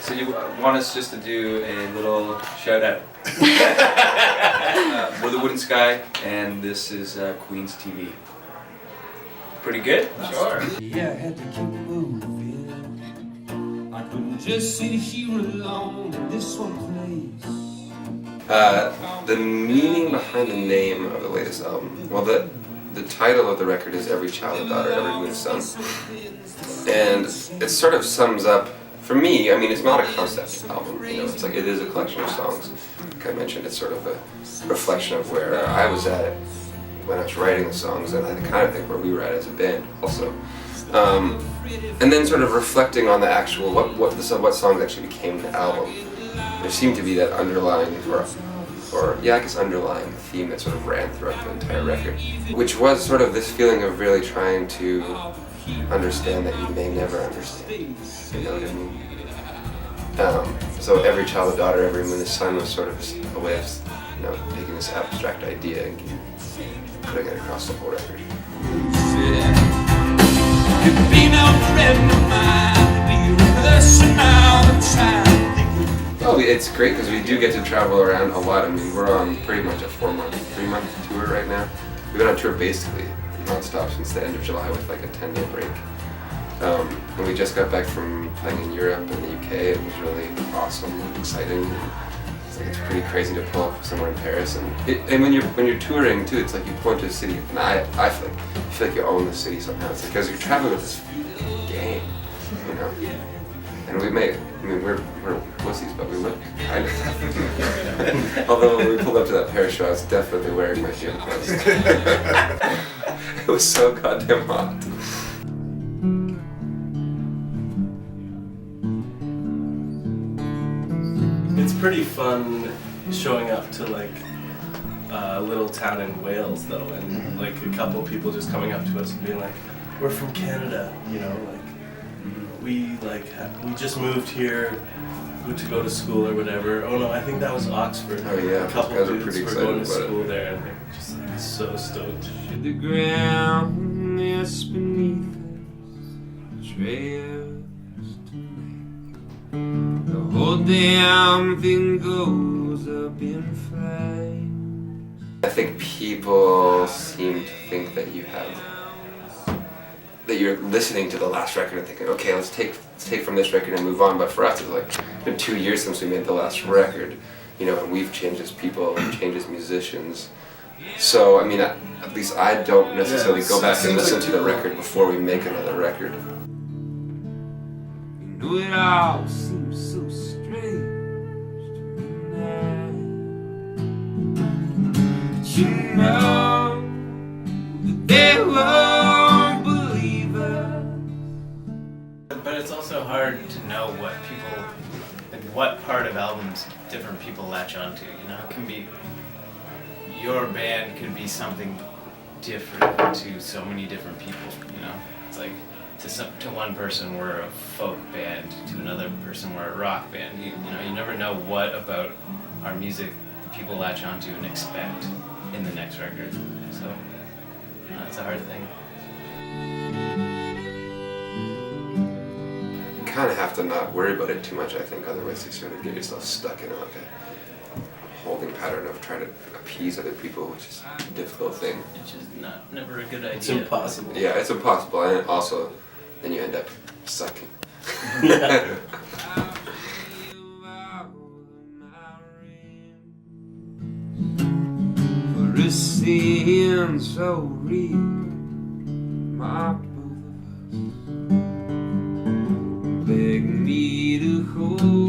So you want us just to do a little shout out. We're the Wooden Sky, and this is Queen's TV. Pretty good? Sure. Yeah, I had to keep moving. I couldn't just sit here alone in this one place. The meaning behind the name of the latest album, well, the title of the record is Every Child, a Daughter, Every Moon's Son. And it sort of sums up, for me, I mean, it's not a concept album, you know, it's like, it is a collection of songs. Like I mentioned, it's sort of a reflection of where I was at when I was writing the songs, and I kind of think where we were at as a band also. And then sort of reflecting on the actual, what songs actually became the album. There seemed to be that underlying, underlying theme that sort of ran throughout the entire record, which was sort of this feeling of really trying to understand that you may never understand, you know what I mean? So Every Child, a Daughter, Every Moon, a Son was sort of a way of, you know, taking this abstract idea and putting it across the whole record. Oh, it's great because we do get to travel around a lot. I mean, we're on pretty much a 3-month tour right now. We've been on tour basically non-stop since the end of July with like a 10-day break. And we just got back from playing in Europe and the UK. It was really awesome and exciting. It's pretty crazy to pull up somewhere in Paris, and when you're touring too, it's like you pull into a city, and I feel like you own the city somehow. It's like because you're traveling with this gang, you know. And we're pussies, but we look kind of tough. Although when we pulled up to that Paris show, I was definitely wearing my gym clothes. It was so goddamn hot. It's pretty fun showing up to like a little town in Wales though, and like a couple people just coming up to us and being like, "We're from Canada," you know, like we just moved here to go to school or whatever. Oh no, I think that was Oxford. Oh yeah, a couple guys are dudes pretty were excited going to about school it. there, and they're just like so stoked. The ground is beneath us, trails to make. The whole damn thing goes up in flames. I think people seem to think that you're listening to the last record and thinking, okay, let's take from this record and move on. But for us, it's like it's been 2 years since we made the last record, you know, and we've changed as people, we've changed as musicians. So I mean, at least I don't necessarily go back and listen to the record before we make another record. You know it all seems so strange to me now. But you know that they won't believe us. But it's also hard to know what people, like what part of albums different people latch onto, you know? It can be, your band could be something different to so many different people, you know? It's like, to one person we're a folk band, to another person we're a rock band. You know, you never know what about our music people latch onto and expect in the next record. So, you know, it's a hard thing. You kind of have to not worry about it too much, I think, otherwise you sort of get yourself stuck in like a holding pattern of trying to appease other people, which is a difficult thing. Which is never a good idea. It's impossible. Yeah, it's impossible, and also then you end up sucking. For a sin so real, my both of us beg me to hold